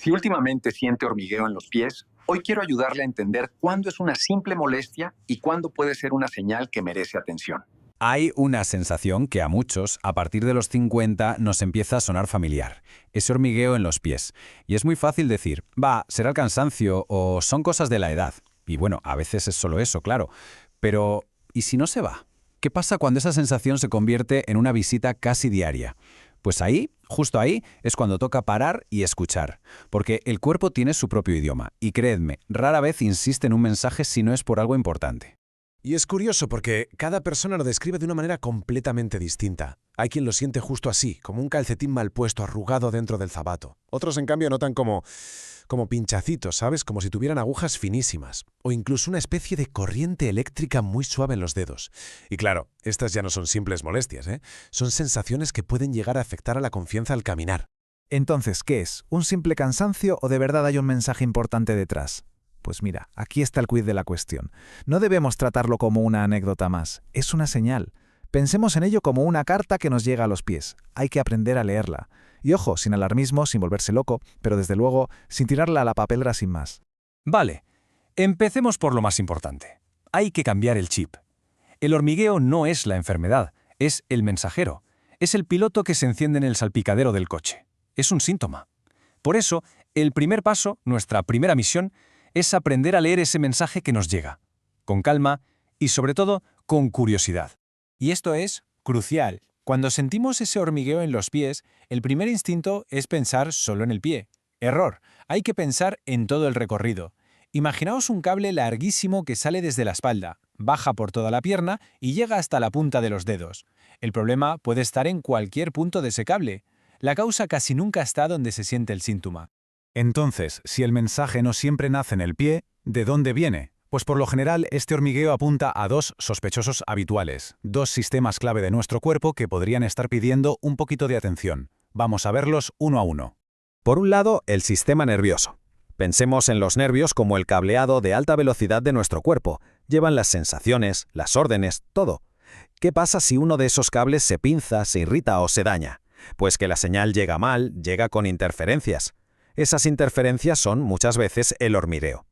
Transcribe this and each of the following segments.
Si últimamente siente hormigueo en los pies, hoy quiero ayudarle a entender cuándo es una simple molestia y cuándo puede ser una señal que merece atención. Hay una sensación que a muchos, a partir de los 50, nos empieza a sonar familiar. Ese hormigueo en los pies. Y es muy fácil decir, será el cansancio o son cosas de la edad. Y bueno, a veces es solo eso, claro. Pero, ¿y si no se va? ¿Qué pasa cuando esa sensación se convierte en una visita casi diaria? Pues ahí, justo ahí, es cuando toca parar y escuchar. Porque el cuerpo tiene su propio idioma. Y creedme, rara vez insiste en un mensaje si no es por algo importante. Y es curioso porque cada persona lo describe de una manera completamente distinta. Hay quien lo siente justo así, como un calcetín mal puesto, arrugado dentro del zapato. Otros, en cambio, notan como pinchacitos, ¿sabes? Como si tuvieran agujas finísimas. O incluso una especie de corriente eléctrica muy suave en los dedos. Y claro, estas ya no son simples molestias, ¿eh? Son sensaciones que pueden llegar a afectar a la confianza al caminar. Entonces, ¿qué es? ¿Un simple cansancio o de verdad hay un mensaje importante detrás? Pues mira, aquí está el quid de la cuestión. No debemos tratarlo como una anécdota más, es una señal. Pensemos en ello como una carta que nos llega a los pies. Hay que aprender a leerla. Y ojo, sin alarmismo, sin volverse loco, pero desde luego, sin tirarla a la papelera sin más. Vale, empecemos por lo más importante. Hay que cambiar el chip. El hormigueo no es la enfermedad, es el mensajero. Es el piloto que se enciende en el salpicadero del coche. Es un síntoma. Por eso, el primer paso, nuestra primera misión, es aprender a leer ese mensaje que nos llega, con calma y, sobre todo, con curiosidad. Y esto es crucial. Cuando sentimos ese hormigueo en los pies, el primer instinto es pensar solo en el pie. Error. Hay que pensar en todo el recorrido. Imaginaos un cable larguísimo que sale desde la espalda, baja por toda la pierna y llega hasta la punta de los dedos. El problema puede estar en cualquier punto de ese cable. La causa casi nunca está donde se siente el síntoma. Entonces, si el mensaje no siempre nace en el pie, ¿de dónde viene? Pues por lo general, este hormigueo apunta a dos sospechosos habituales, dos sistemas clave de nuestro cuerpo que podrían estar pidiendo un poquito de atención. Vamos a verlos uno a uno. Por un lado, el sistema nervioso. Pensemos en los nervios como el cableado de alta velocidad de nuestro cuerpo. Llevan las sensaciones, las órdenes, todo. ¿Qué pasa si uno de esos cables se pinza, se irrita o se daña? Pues que la señal llega mal, llega con interferencias. Esas interferencias son, muchas veces, el hormigueo.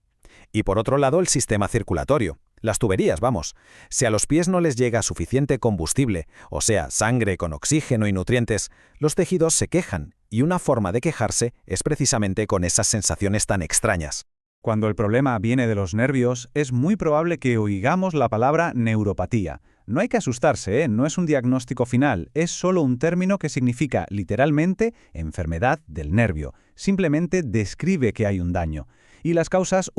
Y por otro lado, el sistema circulatorio. Las tuberías, vamos. Si a los pies no les llega suficiente combustible, o sea, sangre con oxígeno y nutrientes, los tejidos se quejan, y una forma de quejarse es precisamente con esas sensaciones tan extrañas. Cuando el problema viene de los nervios, es muy probable que oigamos la palabra neuropatía. No hay que asustarse, no es un diagnóstico final, es solo un término que significa, literalmente, enfermedad del nervio. Simplemente describe que hay un daño. Y las causas,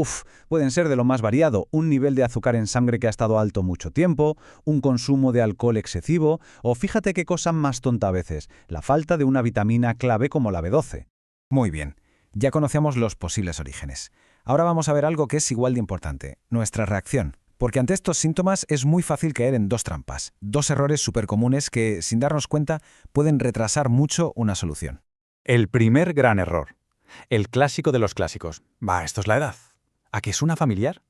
pueden ser de lo más variado, un nivel de azúcar en sangre que ha estado alto mucho tiempo, un consumo de alcohol excesivo, o fíjate qué cosa más tonta a veces, la falta de una vitamina clave como la B12. Muy bien, ya conocemos los posibles orígenes. Ahora vamos a ver algo que es igual de importante, nuestra reacción. Porque ante estos síntomas es muy fácil caer en dos trampas, dos errores súper comunes que, sin darnos cuenta, pueden retrasar mucho una solución. El primer gran error. El clásico de los clásicos. Esto es la edad. ¿A qué suena familiar?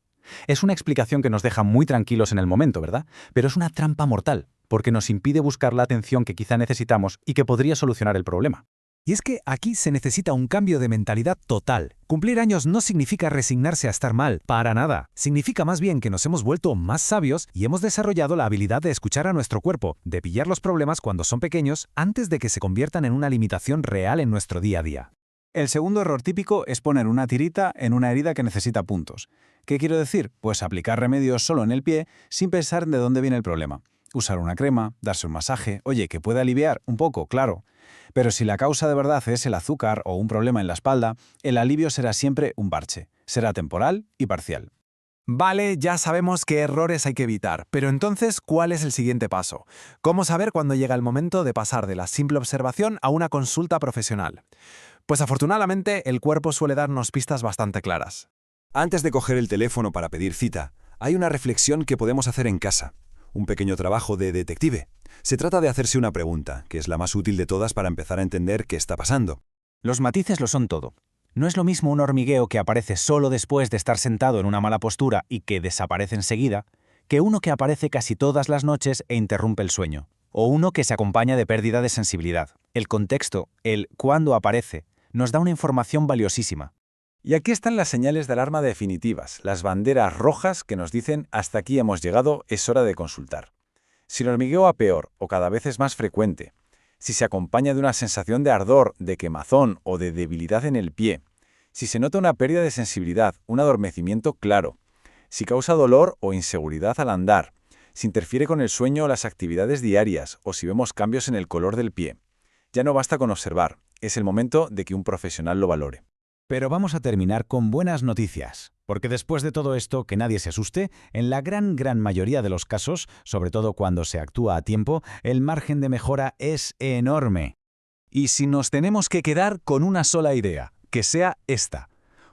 Es una explicación que nos deja muy tranquilos en el momento, ¿verdad? Pero es una trampa mortal, porque nos impide buscar la atención que quizá necesitamos y que podría solucionar el problema. Y es que aquí se necesita un cambio de mentalidad total. Cumplir años no significa resignarse a estar mal, para nada. Significa más bien que nos hemos vuelto más sabios y hemos desarrollado la habilidad de escuchar a nuestro cuerpo, de pillar los problemas cuando son pequeños antes de que se conviertan en una limitación real en nuestro día a día. El segundo error típico es poner una tirita en una herida que necesita puntos. ¿Qué quiero decir? Pues aplicar remedios solo en el pie sin pensar de dónde viene el problema. Usar una crema, darse un masaje, que puede aliviar un poco, claro. Pero si la causa de verdad es el azúcar o un problema en la espalda, el alivio será siempre un parche. Será temporal y parcial. Vale, ya sabemos qué errores hay que evitar, pero entonces, ¿cuál es el siguiente paso? ¿Cómo saber cuándo llega el momento de pasar de la simple observación a una consulta profesional? Pues afortunadamente, el cuerpo suele darnos pistas bastante claras. Antes de coger el teléfono para pedir cita, hay una reflexión que podemos hacer en casa. Un pequeño trabajo de detective. Se trata de hacerse una pregunta, que es la más útil de todas para empezar a entender qué está pasando. Los matices lo son todo. No es lo mismo un hormigueo que aparece solo después de estar sentado en una mala postura y que desaparece enseguida, que uno que aparece casi todas las noches e interrumpe el sueño, o uno que se acompaña de pérdida de sensibilidad. El contexto, el cuándo aparece, nos da una información valiosísima. Y aquí están las señales de alarma definitivas, las banderas rojas que nos dicen hasta aquí hemos llegado, es hora de consultar. Si el hormigueo va peor o cada vez es más frecuente, si se acompaña de una sensación de ardor, de quemazón o de debilidad en el pie, si se nota una pérdida de sensibilidad, un adormecimiento claro, si causa dolor o inseguridad al andar, si interfiere con el sueño o las actividades diarias o si vemos cambios en el color del pie. Ya no basta con observar, es el momento de que un profesional lo valore. Pero vamos a terminar con buenas noticias, porque después de todo esto, que nadie se asuste, en la gran mayoría de los casos, sobre todo cuando se actúa a tiempo, el margen de mejora es enorme. Y si nos tenemos que quedar con una sola idea, que sea esta: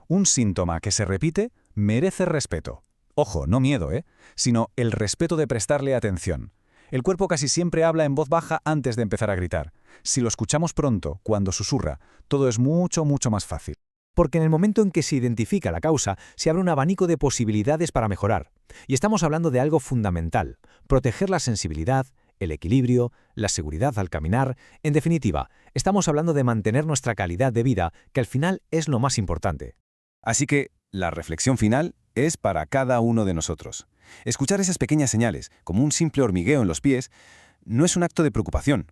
un síntoma que se repite merece respeto. Ojo, no miedo, sino el respeto de prestarle atención. El cuerpo casi siempre habla en voz baja antes de empezar a gritar. Si lo escuchamos pronto, cuando susurra, todo es mucho más fácil. Porque en el momento en que se identifica la causa, se abre un abanico de posibilidades para mejorar. Y estamos hablando de algo fundamental: proteger la sensibilidad, el equilibrio, la seguridad al caminar. En definitiva, estamos hablando de mantener nuestra calidad de vida, que al final es lo más importante. Así que la reflexión final es para cada uno de nosotros. Escuchar esas pequeñas señales, como un simple hormigueo en los pies, no es un acto de preocupación,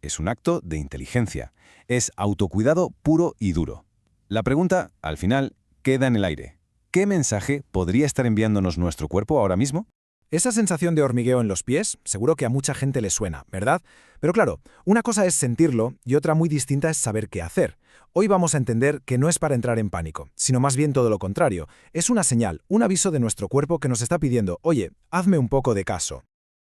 es un acto de inteligencia, es autocuidado puro y duro. La pregunta, al final, queda en el aire. ¿Qué mensaje podría estar enviándonos nuestro cuerpo ahora mismo? Esa sensación de hormigueo en los pies, seguro que a mucha gente le suena, ¿verdad? Pero claro, una cosa es sentirlo y otra muy distinta es saber qué hacer. Hoy vamos a entender que no es para entrar en pánico, sino más bien todo lo contrario. Es una señal, un aviso de nuestro cuerpo que nos está pidiendo: oye, hazme un poco de caso.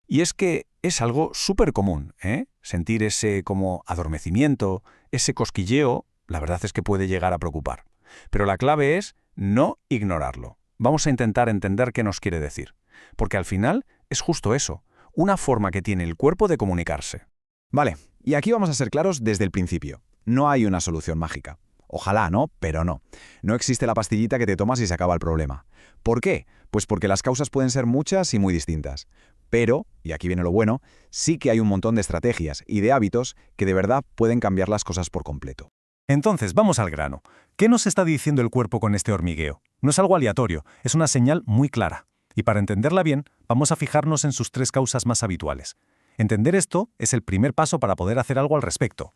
Y es que es algo súper común, sentir ese como adormecimiento, ese cosquilleo. La verdad es que puede llegar a preocupar. Pero la clave es no ignorarlo. Vamos a intentar entender qué nos quiere decir. Porque al final es justo eso, una forma que tiene el cuerpo de comunicarse. Vale, y aquí vamos a ser claros desde el principio. No hay una solución mágica. Ojalá, ¿no? Pero no. No existe la pastillita que te tomas y se acaba el problema. ¿Por qué? Pues porque las causas pueden ser muchas y muy distintas. Pero, y aquí viene lo bueno, sí que hay un montón de estrategias y de hábitos que de verdad pueden cambiar las cosas por completo. Entonces, vamos al grano. ¿Qué nos está diciendo el cuerpo con este hormigueo? No es algo aleatorio, es una señal muy clara. Y para entenderla bien, vamos a fijarnos en sus 3 causas más habituales. Entender esto es el primer paso para poder hacer algo al respecto.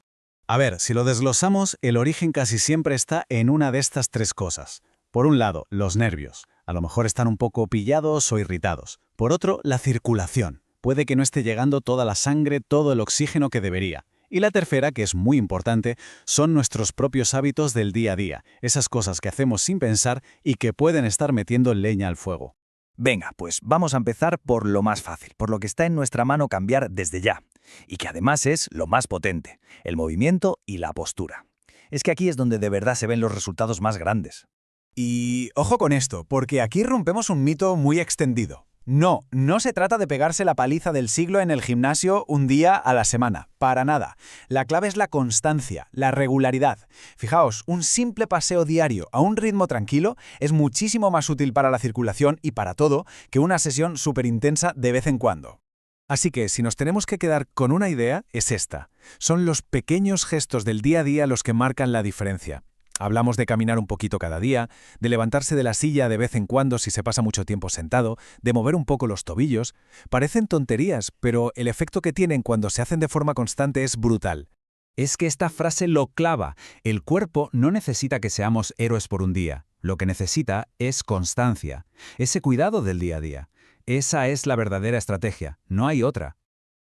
A ver, si lo desglosamos, el origen casi siempre está en una de estas 3 cosas. Por un lado, los nervios. A lo mejor están un poco pillados o irritados. Por otro, la circulación. Puede que no esté llegando toda la sangre, todo el oxígeno que debería. Y la tercera, que es muy importante, son nuestros propios hábitos del día a día, esas cosas que hacemos sin pensar y que pueden estar metiendo leña al fuego. Venga, pues vamos a empezar por lo más fácil, por lo que está en nuestra mano cambiar desde ya, y que además es lo más potente: el movimiento y la postura. Es que aquí es donde de verdad se ven los resultados más grandes. Y ojo con esto, porque aquí rompemos un mito muy extendido. No se trata de pegarse la paliza del siglo en el gimnasio un día a la semana, para nada. La clave es la constancia, la regularidad. Fijaos, un simple paseo diario a un ritmo tranquilo es muchísimo más útil para la circulación y para todo que una sesión súper intensa de vez en cuando. Así que, si nos tenemos que quedar con una idea, es esta. Son los pequeños gestos del día a día los que marcan la diferencia. Hablamos de caminar un poquito cada día, de levantarse de la silla de vez en cuando si se pasa mucho tiempo sentado, de mover un poco los tobillos. Parecen tonterías, pero el efecto que tienen cuando se hacen de forma constante es brutal. Es que esta frase lo clava. El cuerpo no necesita que seamos héroes por un día. Lo que necesita es constancia, ese cuidado del día a día. Esa es la verdadera estrategia, no hay otra.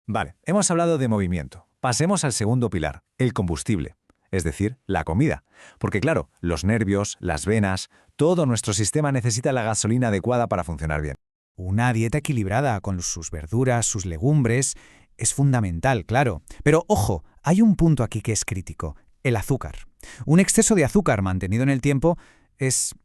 Vale, hemos hablado de movimiento. Pasemos al segundo pilar, el combustible. Es decir, la comida. Porque claro, los nervios, las venas, todo nuestro sistema necesita la gasolina adecuada para funcionar bien. Una dieta equilibrada con sus verduras, sus legumbres, es fundamental, claro. Pero ojo, hay un punto aquí que es crítico: el azúcar. Un exceso de azúcar mantenido en el tiempo es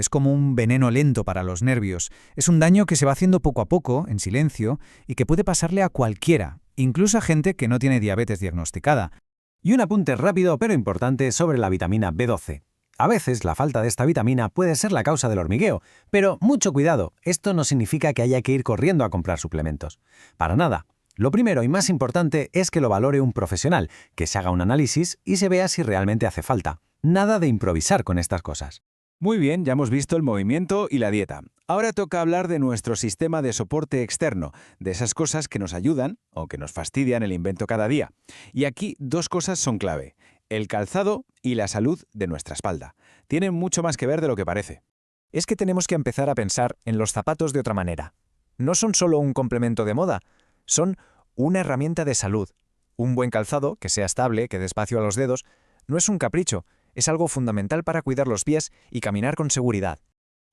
como un veneno lento para los nervios. Es un daño que se va haciendo poco a poco, en silencio, y que puede pasarle a cualquiera, incluso a gente que no tiene diabetes diagnosticada. Y un apunte rápido pero importante sobre la vitamina B12. A veces la falta de esta vitamina puede ser la causa del hormigueo, pero mucho cuidado, esto no significa que haya que ir corriendo a comprar suplementos. Para nada. Lo primero y más importante es que lo valore un profesional, que se haga un análisis y se vea si realmente hace falta. Nada de improvisar con estas cosas. Muy bien, ya hemos visto el movimiento y la dieta. Ahora toca hablar de nuestro sistema de soporte externo, de esas cosas que nos ayudan o que nos fastidian el invento cada día. Y aquí dos cosas son clave: el calzado y la salud de nuestra espalda. Tienen mucho más que ver de lo que parece. Es que tenemos que empezar a pensar en los zapatos de otra manera. No son solo un complemento de moda, son una herramienta de salud. Un buen calzado, que sea estable, que dé espacio a los dedos, no es un capricho, es algo fundamental para cuidar los pies y caminar con seguridad.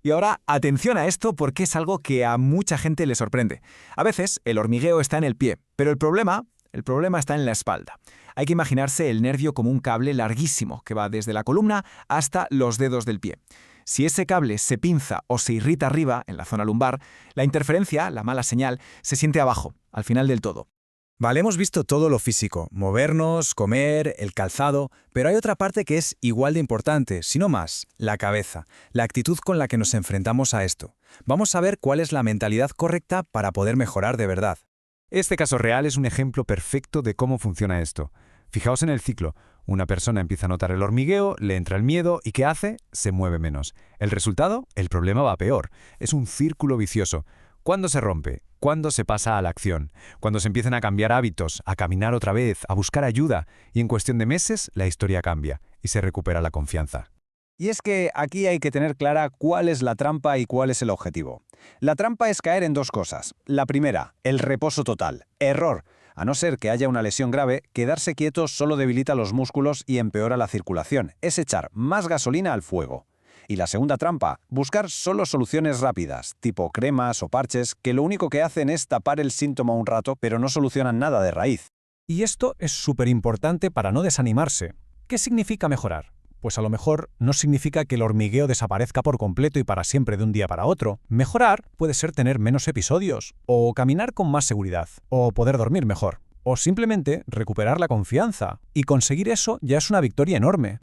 Y ahora, atención a esto porque es algo que a mucha gente le sorprende. A veces el hormigueo está en el pie, pero el problema está en la espalda. Hay que imaginarse el nervio como un cable larguísimo que va desde la columna hasta los dedos del pie. Si ese cable se pinza o se irrita arriba, en la zona lumbar, la interferencia, la mala señal, se siente abajo, al final del todo. Vale, hemos visto todo lo físico, movernos, comer, el calzado, pero hay otra parte que es igual de importante, si no más, la cabeza, la actitud con la que nos enfrentamos a esto. Vamos a ver cuál es la mentalidad correcta para poder mejorar de verdad. Este caso real es un ejemplo perfecto de cómo funciona esto. Fijaos en el ciclo. Una persona empieza a notar el hormigueo, le entra el miedo y ¿qué hace? Se mueve menos. ¿El resultado? El problema va peor. Es un círculo vicioso. ¿Cuándo se rompe? Cuando se pasa a la acción, cuando se empiezan a cambiar hábitos, a caminar otra vez, a buscar ayuda, y en cuestión de meses la historia cambia y se recupera la confianza. Y es que aquí hay que tener clara cuál es la trampa y cuál es el objetivo. La trampa es caer en dos cosas. La primera, el reposo total. Error. A no ser que haya una lesión grave, quedarse quieto solo debilita los músculos y empeora la circulación. Es echar más gasolina al fuego. Y la segunda trampa, buscar solo soluciones rápidas, tipo cremas o parches, que lo único que hacen es tapar el síntoma un rato, pero no solucionan nada de raíz. Y esto es súper importante para no desanimarse. ¿Qué significa mejorar? Pues a lo mejor no significa que el hormigueo desaparezca por completo y para siempre de un día para otro. Mejorar puede ser tener menos episodios, o caminar con más seguridad, o poder dormir mejor, o simplemente recuperar la confianza. Y conseguir eso ya es una victoria enorme.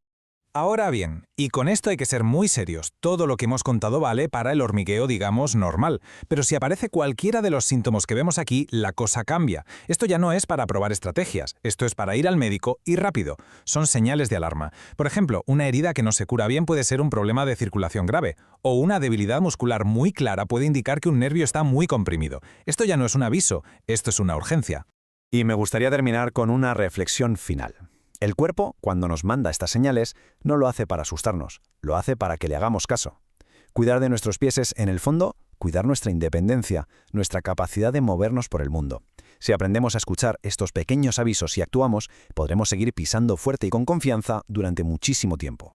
Ahora bien, y con esto hay que ser muy serios, todo lo que hemos contado vale para el hormigueo, digamos, normal. Pero si aparece cualquiera de los síntomas que vemos aquí, la cosa cambia. Esto ya no es para probar estrategias, esto es para ir al médico y rápido. Son señales de alarma. Por ejemplo, una herida que no se cura bien puede ser un problema de circulación grave, o una debilidad muscular muy clara puede indicar que un nervio está muy comprimido. Esto ya no es un aviso, esto es una urgencia. Y me gustaría terminar con una reflexión final. El cuerpo, cuando nos manda estas señales, no lo hace para asustarnos, lo hace para que le hagamos caso. Cuidar de nuestros pies es, en el fondo, cuidar nuestra independencia, nuestra capacidad de movernos por el mundo. Si aprendemos a escuchar estos pequeños avisos y actuamos, podremos seguir pisando fuerte y con confianza durante muchísimo tiempo.